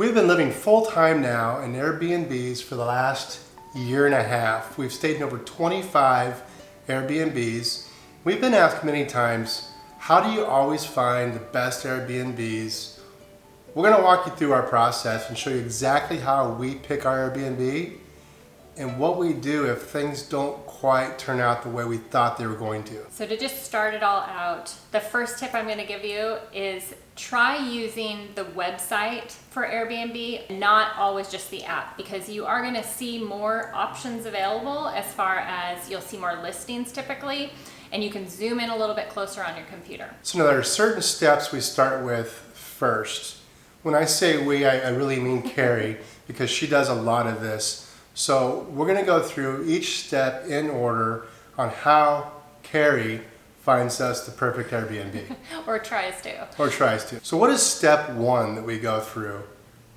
We've been living full-time now in Airbnbs for the last year and a half. We've stayed in over 25 Airbnbs. We've been asked many times, how do you always find the best Airbnbs? We're going to walk you through our process and show you exactly how we pick our Airbnb and what we do if things don't quite turn out the way we thought they were going to. So to just start it all out, the first tip I'm going to give you is try using the website for Airbnb, not always just the app, because you are going to see more options available as far as you'll see more listings typically, and you can zoom in a little bit closer on your computer. So now there are certain steps we start with first. When I say we, I really mean Carrie, because she does a lot of this. So we're going to go through each step in order on how Carrie finds us the perfect Airbnb. Or tries to. Or tries to. So what is step one that we go through?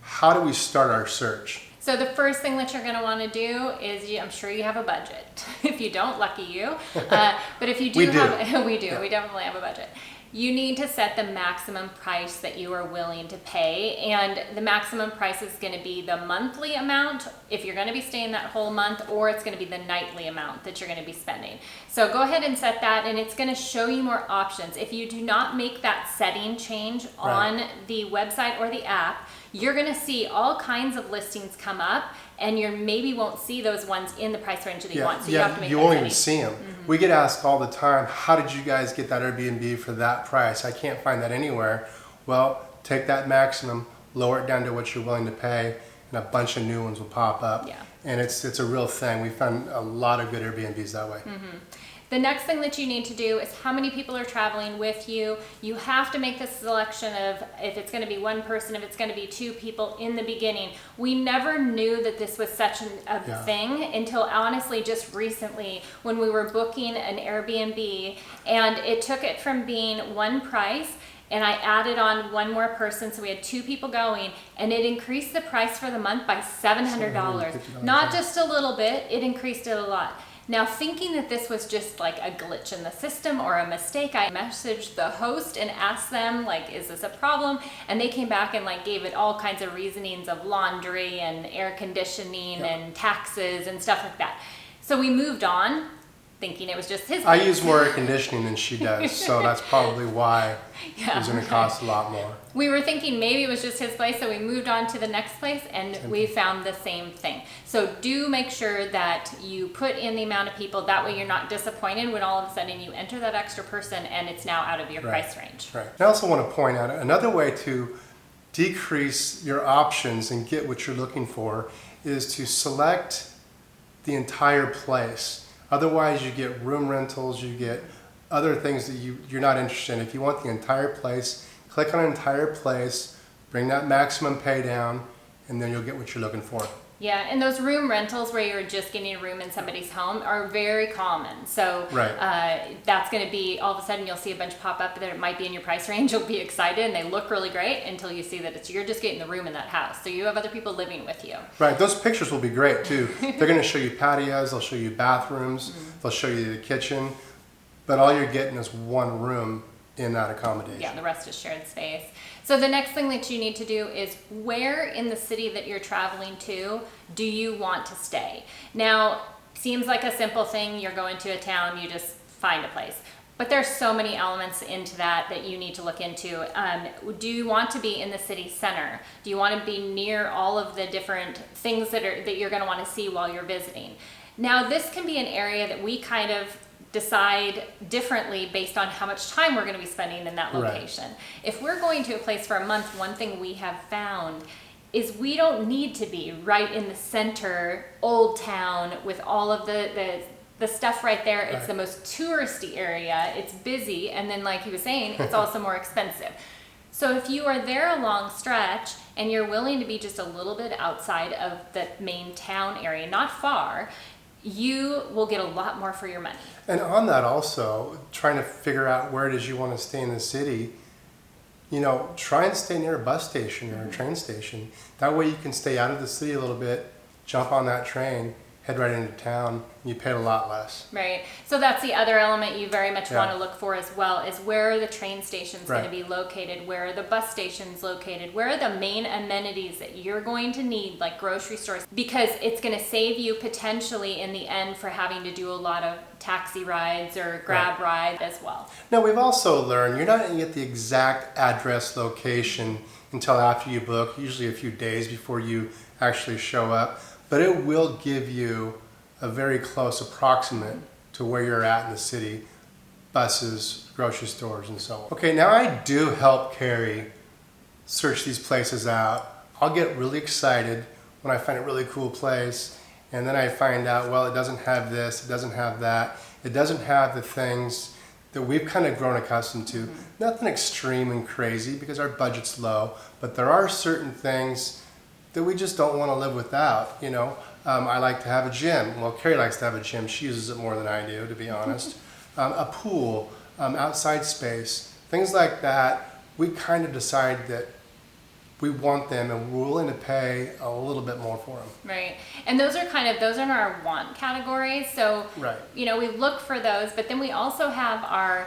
How do we start our search? So the first thing that you're going to want to do is, I'm sure you have a budget. If you don't, lucky you. But if you do, we definitely have a budget. You need to set the maximum price that you are willing to pay, and the maximum price is going to be the monthly amount if you're going to be staying that whole month, or it's going to be the nightly amount that you're going to be spending. So go ahead and set that, and it's going to show you more options. If you do not make that setting change on the website or the app, you're going to see all kinds of listings come up, and you maybe won't see those ones in the price range that you want. So you have to make that won't setting. even see them. We get asked all the time, how did you guys get that Airbnb for that price? I can't find that anywhere. Well, take that maximum, lower it down to what you're willing to pay, and a bunch of new ones will pop up. Yeah. And it's a real thing. We found a lot of good Airbnbs that way. The next thing that you need to do is how many people are traveling with you. You have to make the selection of if it's going to be one person, if it's going to be two people in the beginning. We never knew that this was such a thing until honestly just recently when we were booking an Airbnb, and it took it from being one price, and I added on one more person, so we had two people going, and it increased the price for the month by $700. Not just a little bit, it increased it a lot. Now, thinking that this was just like a glitch in the system or a mistake, I messaged the host and asked them, like, is this a problem? And they came back and like gave it all kinds of reasonings of laundry and air conditioning and taxes and stuff like that. So we moved on, thinking it was just his place. I use more air conditioning than she does, so that's probably why it was going to cost a lot more. We were thinking maybe it was just his place, so we moved on to the next place, and we found the same thing. So do make sure that you put in the amount of people. That way you're not disappointed when all of a sudden you enter that extra person and it's now out of your price range. Right. I also want to point out another way to decrease your options and get what you're looking for is to select the entire place. Otherwise, you get room rentals, you get other things that you're not interested in. If you want the entire place, click on entire place, bring that maximum pay down, and then you'll get what you're looking for. Yeah, and those room rentals where you're just getting a room in somebody's home are very common. So that's going to be, all of a sudden you'll see a bunch pop up that it might be in your price range. You'll be excited and they look really great until you see that you're just getting the room in that house. So you have other people living with you. Right, those pictures will be great too. They're going to show you patios, they'll show you bathrooms, they'll show you the kitchen, but all you're getting is one room in that accommodation. Yeah, the rest is shared space. So the next thing that you need to do is where in the city that you're traveling to do you want to stay? Now, seems like a simple thing. You're going to a town, you just find a place. But there's so many elements into that you need to look into. Do you want to be in the city center? Do you want to be near all of the different things that you're going to want to see while you're visiting? Now, this can be an area that we kind of decide differently based on how much time we're going to be spending in that location. If we're going to a place for a month, one thing we have found is we don't need to be right in the center, old town, with all of the stuff right there. It's the most touristy area, it's busy, and then like he was saying, it's also more expensive. So if you are there a long stretch and you're willing to be just a little bit outside of the main town area, not far, you will get a lot more for your money. And on that also, trying to figure out where it is you want to stay in the city, try and stay near a bus station or a train station. That way you can stay out of the city a little bit, jump on that train, head right into town. You paid a lot less. Right. So that's the other element you very much Yeah. want to look for as well, is where are the train stations going Right. to be located? Where are the bus stations located? Where are the main amenities that you're going to need, like grocery stores? Because it's going to save you potentially in the end for having to do a lot of taxi rides or grab rides as well. Now, we've also learned you're not going to get the exact address location until after you book, usually a few days before you actually show up, but it will give you a very close approximate to where you're at in the city, buses, grocery stores, and so on. Okay, now I do help Carrie search these places out. I'll get really excited when I find a really cool place, and then I find out, well, it doesn't have this, it doesn't have that, it doesn't have the things that we've kind of grown accustomed to. Nothing extreme and crazy because our budget's low, but there are certain things that we just don't want to live without, you know. I like to have a gym. Well, Carrie likes to have a gym. She uses it more than I do, to be honest. A pool, outside space, things like that. We kind of decide that we want them and we're willing to pay a little bit more for them. Right. And those are in our want categories. So, Right. you know, we look for those, but then we also have our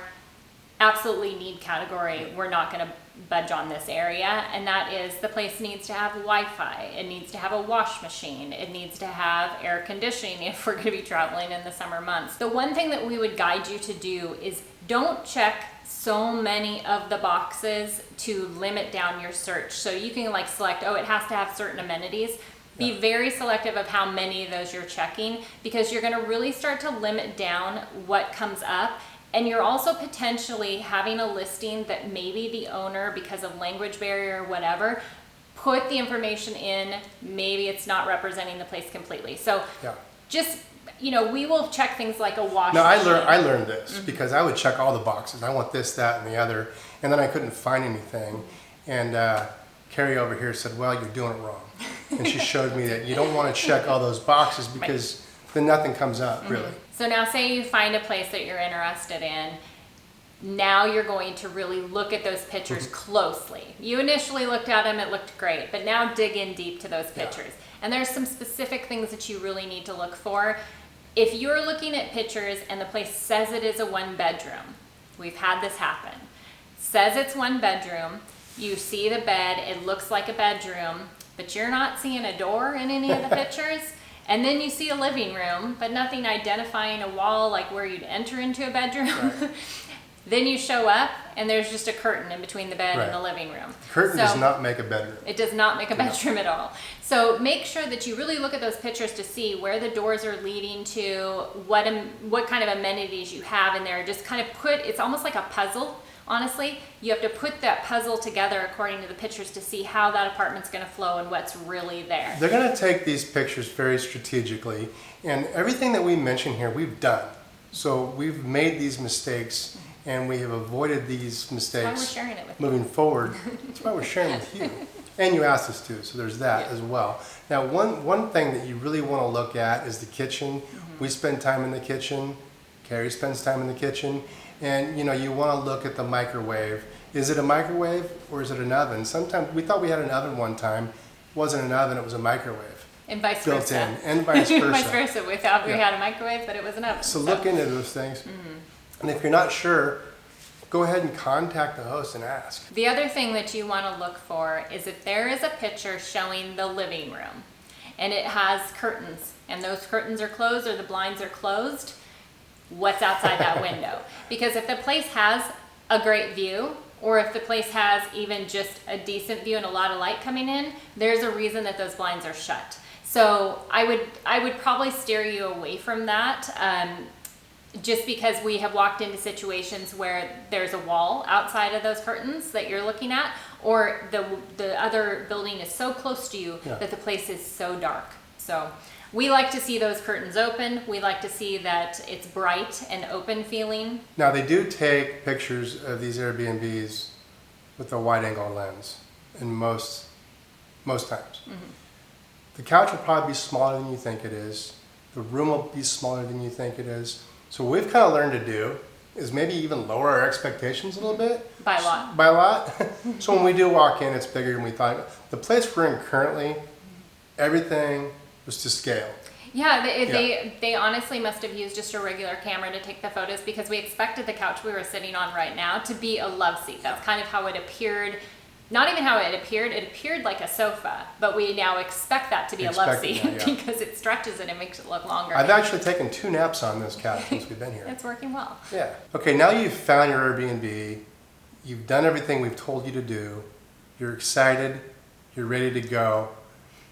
absolutely need category. We're not going to budge on this area, and that is the place needs to have Wi-Fi, it needs to have a wash machine, it needs to have air conditioning if we're going to be traveling in the summer months. The one thing that we would guide you to do is don't check so many of the boxes to limit down your search. So you can like select, oh, it has to have certain amenities. Be very selective of how many of those you're checking, because you're going to really start to limit down what comes up. And you're also potentially having a listing that maybe the owner, because of language barrier or whatever, put the information in, maybe it's not representing the place completely. So just, you know, we will check things like a wash machine. I learned this because I would check all the boxes. I want this, that, and the other, and then I couldn't find anything. And Carrie over here said, well, you're doing it wrong. And she showed me that you don't want to check all those boxes because then nothing comes up, really. So now say you find a place that you're interested in. Now you're going to really look at those pictures closely. You initially looked at them, it looked great, but now dig in deep to those pictures. And there's some specific things that you really need to look for. If you're looking at pictures and the place says it is a 1-bedroom, we've had this happen, says it's 1 bedroom, you see the bed, it looks like a bedroom, but you're not seeing a door in any of the pictures. And then you see a living room, but nothing identifying a wall like where you'd enter into a bedroom. Right. Then you show up and there's just a curtain in between the bed and the living room. The curtain does not make a bedroom. It does not make a bedroom at all. So make sure that you really look at those pictures to see where the doors are leading to, what kind of amenities you have in there. Just kind of it's almost like a puzzle. Honestly, you have to put that puzzle together according to the pictures to see how that apartment's going to flow and what's really there. They're going to take these pictures very strategically, and everything that we mention here, we've done. So we've made these mistakes, and we have avoided these mistakes. That's why we're sharing it with you. Moving forward. That's why we're sharing with you. And you asked us to, so there's that as well. Now, one thing that you really want to look at is the kitchen. We spend time in the kitchen. Carrie spends time in the kitchen. And you know, you want to look at the microwave. Is it a microwave or is it an oven? Sometimes we thought we had an oven one time. It wasn't an oven, it was a microwave. And vice built versa. in, and vice versa. Vice versa. We thought we had a microwave, but it was an oven. So look into those things. And if you're not sure, go ahead and contact the host and ask. The other thing that you want to look for is if there is a picture showing the living room and it has curtains and those curtains are closed or the blinds are closed, what's outside that window? Because if the place has a great view, or if the place has even just a decent view and a lot of light coming in, there's a reason that those blinds are shut. So I would probably steer you away from that, just because we have walked into situations where there's a wall outside of those curtains that you're looking at, or the other building is so close to you that the place is so dark. So we like to see those curtains open. We like to see that it's bright and open feeling. Now they do take pictures of these Airbnbs with a wide angle lens in most times. The couch will probably be smaller than you think it is. The room will be smaller than you think it is. So what we've kind of learned to do is maybe even lower our expectations a little bit. By a lot. By a lot. So when we do walk in, it's bigger than we thought. The place we're in currently, everything was to scale. Yeah, they honestly must have used just a regular camera to take the photos, because we expected the couch we were sitting on right now to be a love seat. That's kind of how it appeared. Not even how it appeared like a sofa, but we now expect that to be a love seat because it stretches it and makes it look longer. I've actually taken 2 naps on this couch since we've been here. It's working well. Yeah. Okay, now you've found your Airbnb, you've done everything we've told you to do, you're excited, you're ready to go.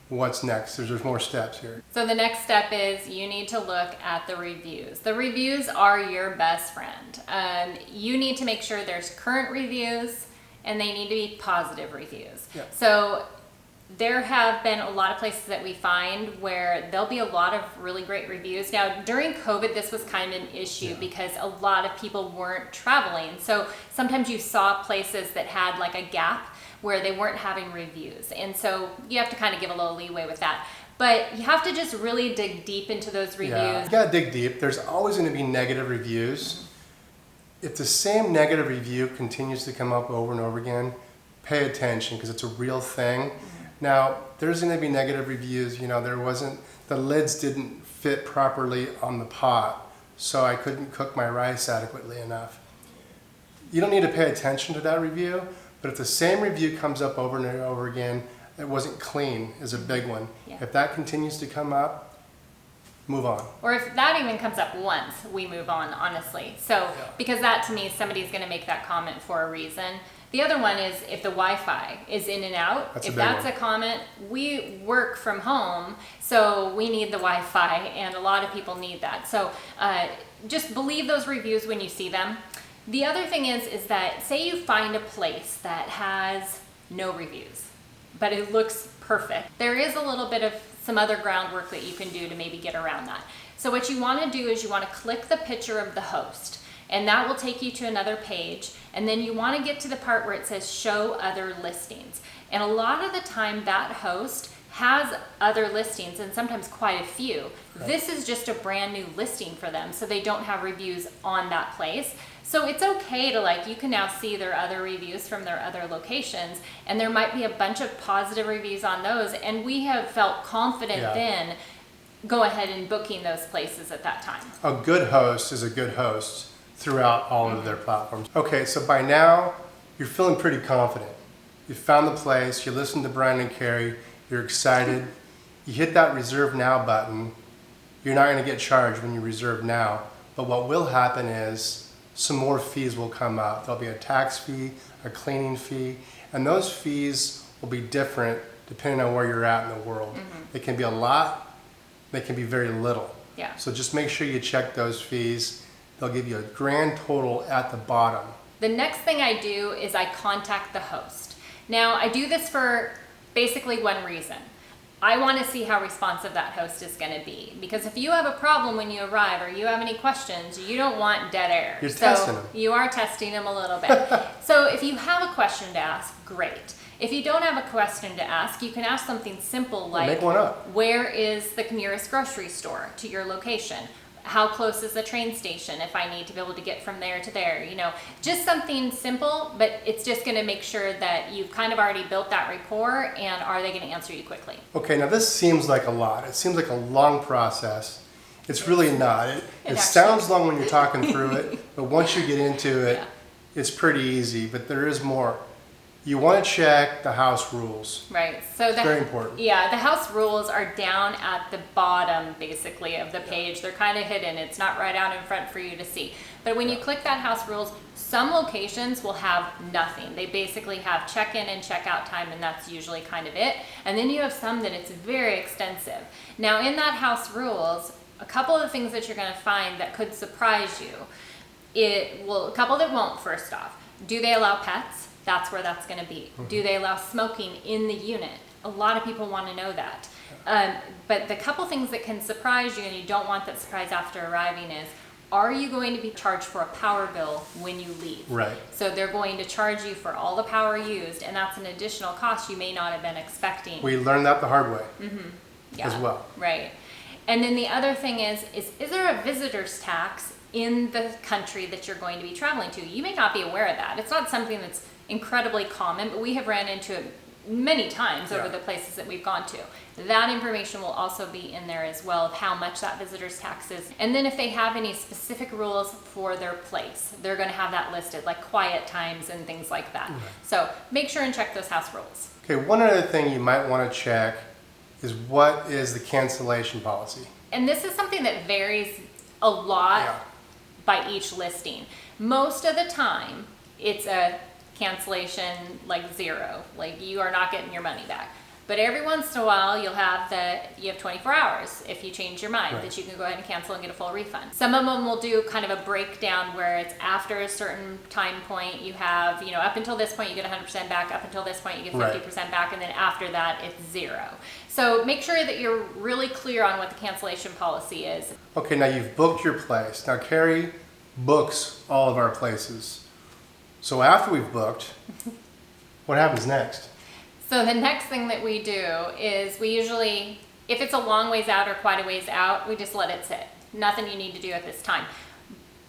What's next? There's more steps here. So the next step is you need to look at the reviews. The reviews are your best friend. You need to make sure there's current reviews, and they need to be positive reviews. Yep. So there have been a lot of places that we find where there'll be a lot of really great reviews. Now, during COVID, this was kind of an issue because a lot of people weren't traveling. So sometimes you saw places that had like a gap where they weren't having reviews. And so you have to kind of give a little leeway with that. But you have to just really dig deep into those reviews. Yeah, you gotta dig deep. There's always gonna be negative reviews. If the same negative review continues to come up over and over again, pay attention, because it's a real thing. Now, there's gonna be negative reviews, the lids didn't fit properly on the pot, so I couldn't cook my rice adequately enough. You don't need to pay attention to that review, but if the same review comes up over and over again, it wasn't clean is a big one. Yeah. If that continues to come up, move on. Or if that even comes up once, we move on, honestly. So, because that to me, somebody's going to make that comment for a reason. The other one is if the Wi-Fi is in and out. If that's a comment, we work from home, so we need the Wi-Fi, and a lot of people need that. So just believe those reviews when you see them. The other thing is that say you find a place that has no reviews, but it looks perfect. There is a little bit of some other groundwork that you can do to maybe get around that. So what you want to do is you want to click the picture of the host, and that will take you to another page, and then you want to get to the part where it says show other listings. And a lot of the time that host has other listings, and sometimes quite a few. Right. This is just a brand new listing for them, so they don't have reviews on that place. So it's okay to you can now see their other reviews from their other locations, and there might be a bunch of positive reviews on those, and we have felt confident then go ahead and booking those places at that time. A good host is a good host throughout all of their platforms. Okay, so by now you're feeling pretty confident. You found the place, you listened to Brian and Carrie, you're excited, you hit that reserve now button. You're not going to get charged when you reserve now, but what will happen is some more fees will come up. There'll be a tax fee, a cleaning fee, and those fees will be different depending on where you're at in the world. They can be a lot, they can be very little. Yeah. So just make sure you check those fees. They'll give you a grand total at the bottom. The next thing I do is I contact the host. Now, I do this for basically one reason. I want to see how responsive that host is going to be. Because if you have a problem when you arrive or you have any questions, you don't want dead air. You're testing them. You are testing them a little bit. So if you have a question to ask, great. If you don't have a question to ask, you can ask something simple like, make one up. Where is the nearest grocery store to your location? How close is the train station if I need to be able to get from there to there? Just something simple, but it's just going to make sure that you've kind of already built that rapport, and are they going to answer you quickly? Okay, now this seems like a lot. It seems like a long process. It's really not. It sounds long when you're talking through it, but once you get into it, it's pretty easy, but there is more. You want to check the house rules. Right. So it's very important. Yeah, the house rules are down at the bottom, basically, of the page. They're kind of hidden. It's not right out in front for you to see. But when you click that house rules, some locations will have nothing. They basically have check-in and check-out time, and that's usually kind of it. And then you have some that it's very extensive. Now, in that house rules, a couple of things that you're going to find that could surprise you. A couple that won't, first off. Do they allow pets? That's where that's going to be. Do they allow smoking in the unit? A lot of people want to know that. But the couple things that can surprise you, and you don't want that surprise after arriving, is, are you going to be charged for a power bill when you leave? Right. So they're going to charge you for all the power used, and that's an additional cost you may not have been expecting. We learned that the hard way as well. Right. And then the other thing is there a visitor's tax in the country that you're going to be traveling to? You may not be aware of that. It's not something that's incredibly common, but we have ran into it many times over Yeah. the places that we've gone to. That information will also be in there as well, of how much that visitor's tax is. And then if they have any specific rules for their place, they're gonna have that listed, like quiet times and things like that. So make sure and check those house rules. Okay, one other thing you might want to check is what is the cancellation policy? And this is something that varies a lot Yeah. by each listing. Most of the time, it's a cancellation like 0, like you are not getting your money back. But every once in a while, you have 24 hours if you change your mind, Right. that you can go ahead and cancel and get a full refund. Some of them will do kind of a breakdown where it's after a certain time point, you have, up until this point you get 100% back, up until this point you get 50% back, and then after that it's 0. So make sure that you're really clear on what the cancellation policy is. Okay, now you've booked your place. Now Carrie books all of our places. So after we've booked, what happens next? So the next thing that we do is we usually, if it's a long ways out or quite a ways out, we just let it sit. Nothing you need to do at this time.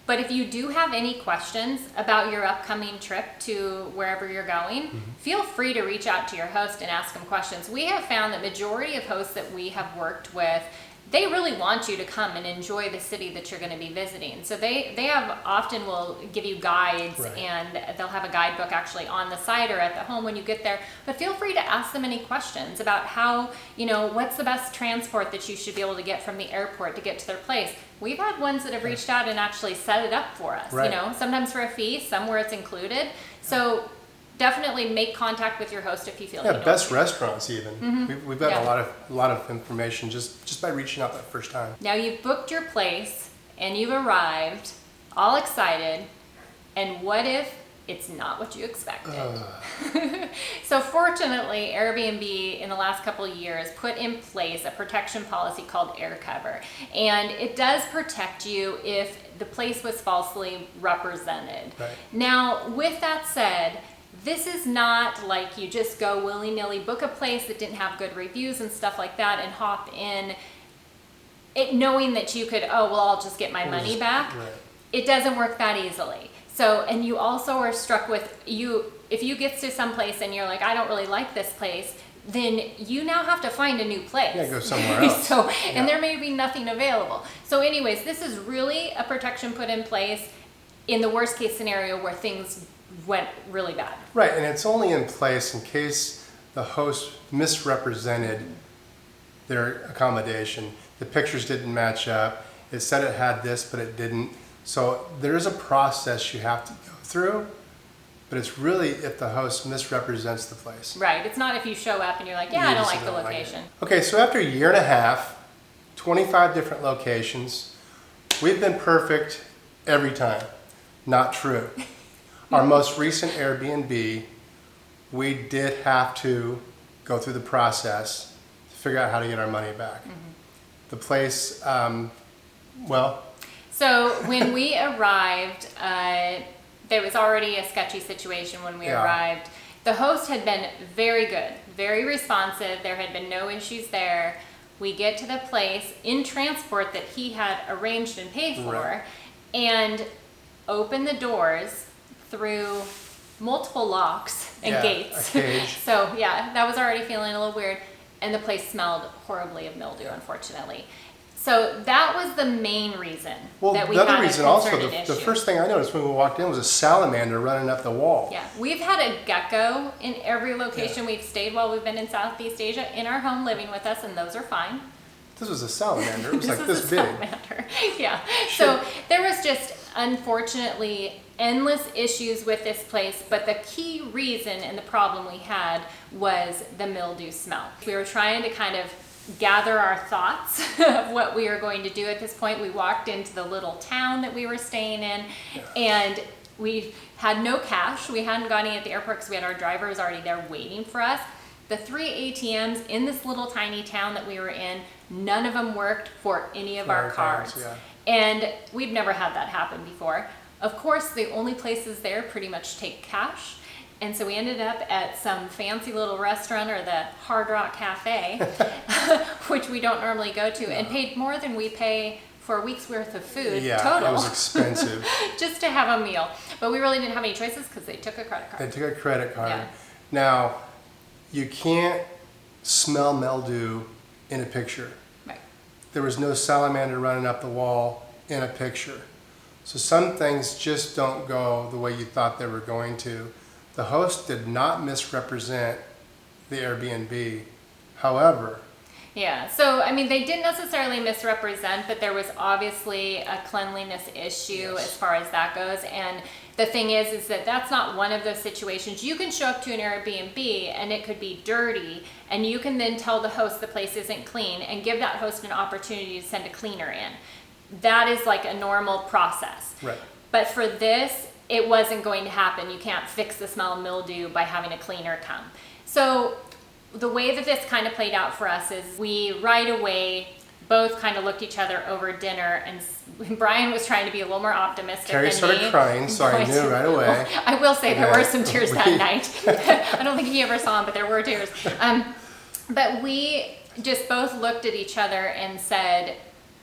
But if you do have any questions about your upcoming trip to wherever you're going, feel free to reach out to your host and ask them questions. We have found that majority of hosts that we have worked with, they really want you to come and enjoy the city that you're going to be visiting. So they have often will give you guides, Right. and they'll have a guidebook actually on the site or at the home when you get there. But feel free to ask them any questions about how, what's the best transport that you should be able to get from the airport to get to their place. We've had ones that have reached out and actually set it up for us, Right. sometimes for a fee, some where it's included. So definitely make contact with your host if you feel Yeah, you know best to. restaurants even. We've got Yeah. a lot of information just by reaching out that first time. Now you've booked your place and you've arrived all excited, and what if it's not what you expected? So fortunately, Airbnb in the last couple of years put in place a protection policy called air cover, and it does protect you if the place was falsely represented. Right. Now, with that said, this is not like you just go willy-nilly book a place that didn't have good reviews and stuff like that and hop in it knowing that you could, I'll just get my money back. Right. It doesn't work that easily. So, and you also are struck with, if you get to some place and you're like, I don't really like this place, then you now have to find a new place. Yeah, go somewhere else. So, and there may be nothing available. So anyways, this is really a protection put in place in the worst case scenario where things went really bad. Right, and it's only in place in case the host misrepresented their accommodation. The pictures didn't match up. It said it had this, but it didn't. So there is a process you have to go through, but it's really if the host misrepresents the place. Right. It's not if you show up and you're like, yeah, You I don't just like the don't like it. location. Okay, so after a year and a half, 25 different locations, we've been perfect every time. Not true. Our most recent Airbnb, we did have to go through the process to figure out how to get our money back. The place, So when we arrived, there was already a sketchy situation when we Yeah. arrived. The host had been very good, very responsive. There had been no issues there. We get to the place in transport that he had arranged and paid for, Right. and open the doors through multiple locks and Yeah, gates. a cage. So yeah, that was already feeling a little weird, and the place smelled horribly of mildew, unfortunately. So that was the main reason well, that we the other had reason a also, concerted the issue. first thing I noticed when we walked in was a salamander running up the wall. Yeah, we've had a gecko in every location we've stayed while we've been in Southeast Asia in our home living with us, and those are fine. This was a salamander. It was like is this a big. salamander. Yeah. So there was just unfortunately endless issues with this place, but the key reason and the problem we had was the mildew smell. We were trying to kind of gather our thoughts of what we were going to do at this point. We walked into the little town that we were staying in, and we had no cash. We hadn't gone in at the airport because we had our drivers already there waiting for us. The 3 ATMs in this little tiny town that we were in, none of them worked for any of our cards. Yeah. And we've never had that happen before. Of course, the only places there pretty much take cash. And so we ended up at some fancy little restaurant or the Hard Rock Cafe, which we don't normally go to, and paid more than we pay for a week's worth of food total. It was expensive. Just to have a meal. But we really didn't have any choices because they took a credit card. They took a credit card. Yeah. Now, you can't smell mildew in a picture. Right. There was no salamander running up the wall in a picture. So some things just don't go the way you thought they were going to. The host did not misrepresent the Airbnb. However, Yeah, so I mean, they didn't necessarily misrepresent, but there was obviously a cleanliness issue Yes. as far as that goes. And the thing is that that's not one of those situations. You can show up to an Airbnb and it could be dirty, and you can then tell the host the place isn't clean and give that host an opportunity to send a cleaner in. That is like a normal process. right. But for this, it wasn't going to happen. You can't fix the smell of mildew by having a cleaner come. So the way that this kind of played out for us is we right away both kind of looked each other over dinner, and Brian was trying to be a little more optimistic Carrie than started me. crying, so I knew right away. I will say there Yeah. were some tears that night. I don't think he ever saw them, but there were tears. But we just both looked at each other and said,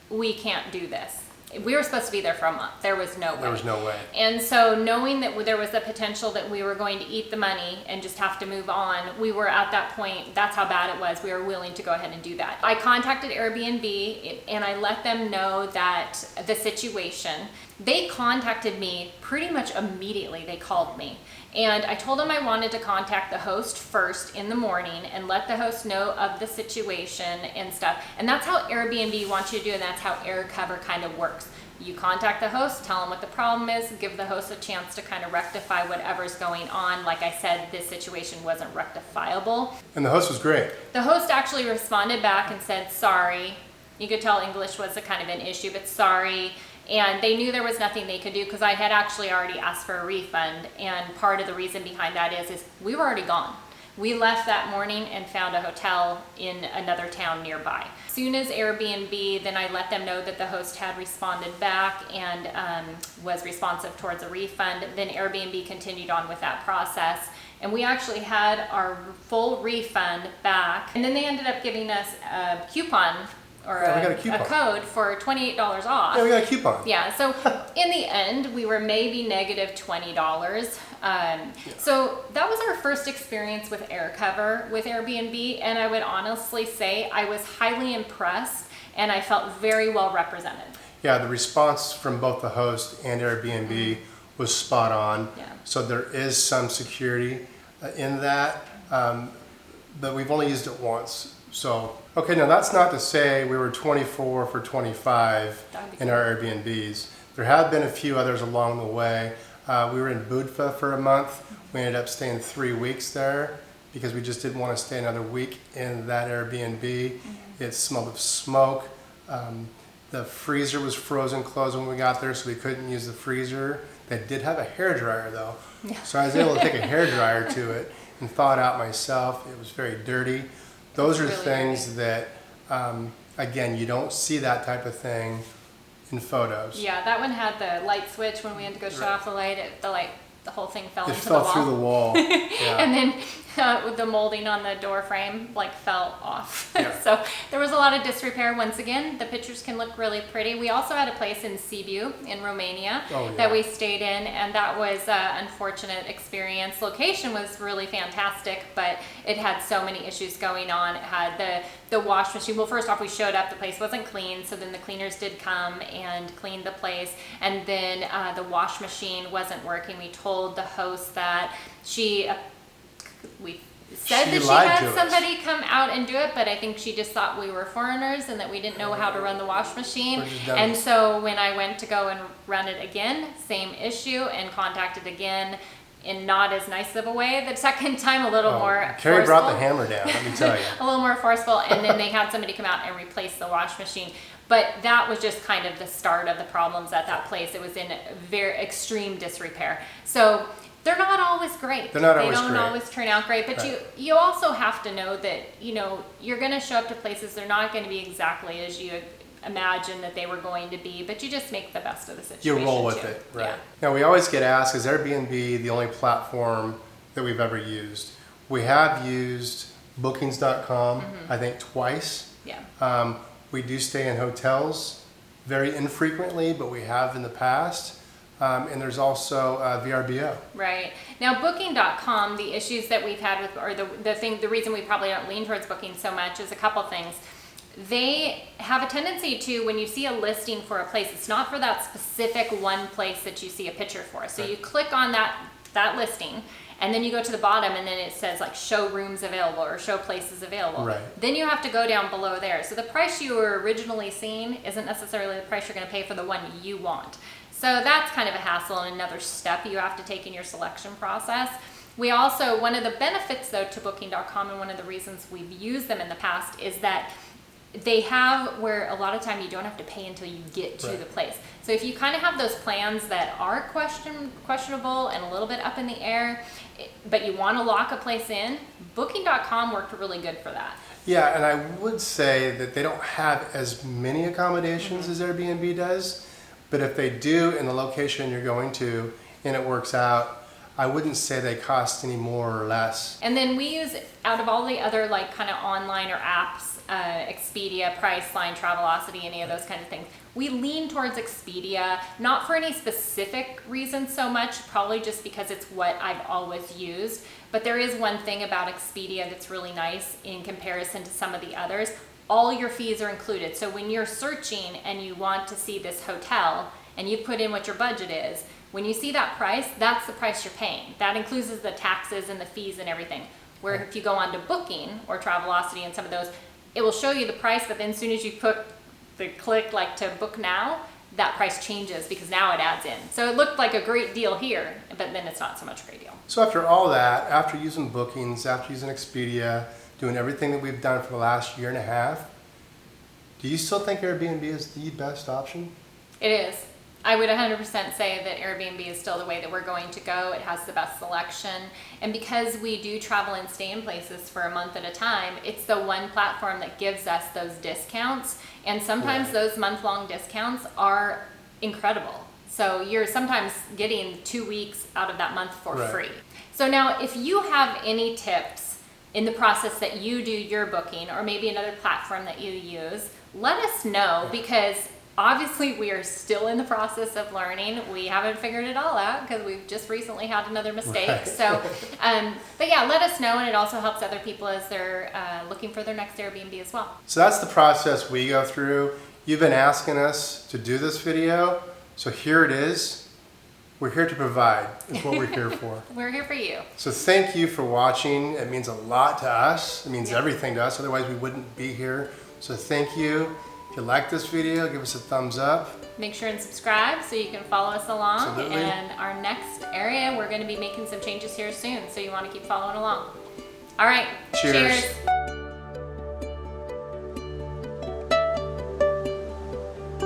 we can't do this. We were supposed to be there for a month. There was no way. There was no way. And so knowing that there was the potential that we were going to eat the money and just have to move on, we were at that point, that's how bad it was. We were willing to go ahead and do that. I contacted Airbnb and I let them know that the situation. They contacted me pretty much immediately. They called me. And I told them I wanted to contact the host first in the morning and let the host know of the situation and stuff. And that's how Airbnb wants you to do, and that's how AirCover kind of works. You contact the host, tell them what the problem is, give the host a chance to kind of rectify whatever's going on. Like I said, this situation wasn't rectifiable. And the host was great. The host actually responded back and said, sorry. You could tell English was a kind of an issue, but sorry. And they knew there was nothing they could do because I had actually already asked for a refund. And part of the reason behind that is we were already gone. We left that morning and found a hotel in another town nearby. As soon as Airbnb, then I let them know that the host had responded back and was responsive towards a refund. Then Airbnb continued on with that process. And we actually had our full refund back. And then they ended up giving us a coupon or Yeah, we got a coupon. a code for $28 off. Yeah, we got a coupon. Yeah, so in the end, we were maybe negative $20. So that was our first experience with AirCover with Airbnb, and I would honestly say I was highly impressed, and I felt very well represented. Yeah, the response from both the host and Airbnb was spot on. Yeah. So there is some security in that, but we've only used it once. So, okay, now that's not to say we were 24 for 25 That'd be in our Airbnbs. There have been a few others along the way. We were in Budva for a month. We ended up staying 3 weeks there because we just didn't want to stay another week in that Airbnb. It smelled of smoke. The freezer was frozen closed when we got there, so we couldn't use the freezer. They did have a hairdryer though. Yeah. So I was able to take a hairdryer to it and thaw it out myself. It was very dirty. Those are Really things that, again, you don't see that type of thing in photos. Yeah, that one had the light switch when we had to go shut Right. off the light. The whole thing fell It into fell the wall. through the wall. Yeah. And then with the molding on the door frame fell off. Yeah. So there was a lot of disrepair. Once again, the pictures can look really pretty. We also had a place in Sibiu in Romania Oh, yeah. that we stayed in, and that was an unfortunate experience. Location was really fantastic, but it had so many issues going on. It had the wash machine. Well, first off, we showed up, the place wasn't clean, so then the cleaners did come and clean the place, and then the wash machine wasn't working. We told the host that we said She that she lied had to us. somebody come out and do it, but I think she just thought we were foreigners and that we didn't know how to run the wash machine. We're just dumb. And so when I went to go and run it again, same issue, and contacted again in not as nice of a way. The second time, a little more Carrie brought the forceful. hammer down, let me tell you. A little more forceful, and then they had somebody come out and replace the wash machine. But that was just kind of the start of the problems at that place. It was in very extreme disrepair. So they're not always great. They're not They always don't great. always turn out great. But Right. you also have to know that, you're going to show up to places, they're not going to be exactly as you imagine that they were going to be, but you just make the best of the situation. You roll with too. it, right? Yeah. Now, we always get asked, is Airbnb the only platform that we've ever used? We have used bookings.com, I think twice. Yeah. We do stay in hotels very infrequently, but we have in the past. and there's also VRBO. Right. Now, Booking.com, the issues that we've had with, or the reason we probably don't lean towards Booking so much is a couple things. They have a tendency to, when you see a listing for a place, it's not for that specific one place that you see a picture for. So you click on that listing, and then you go to the bottom, and then it says like show rooms available or show places available. Right. Then you have to go down below there. So the price you were originally seeing isn't necessarily the price you're going to pay for the one you want. So that's kind of a hassle and another step you have to take in your selection process. We also, one of the benefits though to Booking.com, and one of the reasons we've used them in the past, is that they have where a lot of time you don't have to pay until you get to the place. So if you kind of have those plans that are questionable and a little bit up in the air, but you want to lock a place in, Booking.com worked really good for that. Yeah, and I would say that they don't have as many accommodations as Airbnb does, but if they do in the location you're going to and it works out, I wouldn't say they cost any more or less. And then we use, out of all the other like kind of online or apps, Expedia, Priceline, Travelocity, any of those kind of things, we lean towards Expedia, not for any specific reason so much, probably just because it's what I've always used. But there is one thing about Expedia that's really nice in comparison to some of the others. All your fees are included. So when you're searching and you want to see this hotel and you put in what your budget is, when you see that price, that's the price you're paying. That includes the taxes and the fees and everything. Where if you go on to Booking or Travelocity and some of those, it will show you the price, but then as soon as you put the click like to book now, that price changes because now it adds in. So it looked like a great deal here, but then it's not so much a great deal. So after all that, after using Bookings, after using Expedia, doing everything that we've done for the last year and a half, do you still think Airbnb is the best option? It is. I would 100% say that Airbnb is still the way that we're going to go. It has the best selection. And because we do travel and stay in places for a month at a time, it's the one platform that gives us those discounts. And sometimes those month-long discounts are incredible. So you're sometimes getting 2 weeks out of that month for free. So now if you have any tips in the process that you do your booking, or maybe another platform that you use, let us know, because obviously we are still in the process of learning. We haven't figured it all out because we've just recently had another mistake. Right. So, but yeah, let us know, and it also helps other people as they're looking for their next Airbnb as well. So that's the process we go through. You've been asking us to do this video, so here it is. We're here to provide, is what we're here for. We're here for you. So thank you for watching. It means a lot to us. It means everything to us, otherwise we wouldn't be here. So thank you. If you like this video, give us a thumbs up. Make sure and subscribe so you can follow us along. Absolutely. And our next area, we're going to be making some changes here soon, so you want to keep following along. All right. Cheers. Cheers.